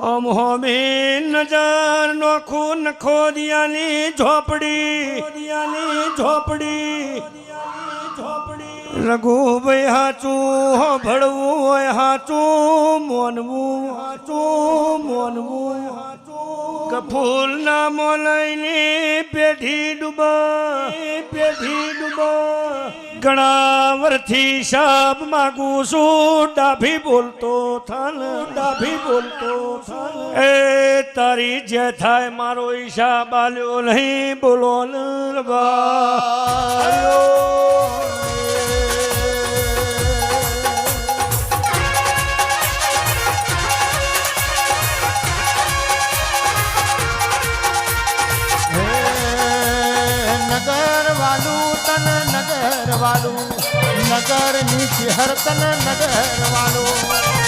ઓમ હોમી નજર નોખું નખો દિયાની ઝોપડી રઘુભાઈ હાચું ભળવું હોય હાચું મોનવું કફૂલ ના મોલઈને પેઢી ડૂબા ઘણા વર્ષથી શાબ માગું છું ડાભી બોલતો થાન એ તારી જે થાય મારો હિસાબ આલ્યો નહીં બોલો નગર વાલું નગર ની હર તન નગર વાલું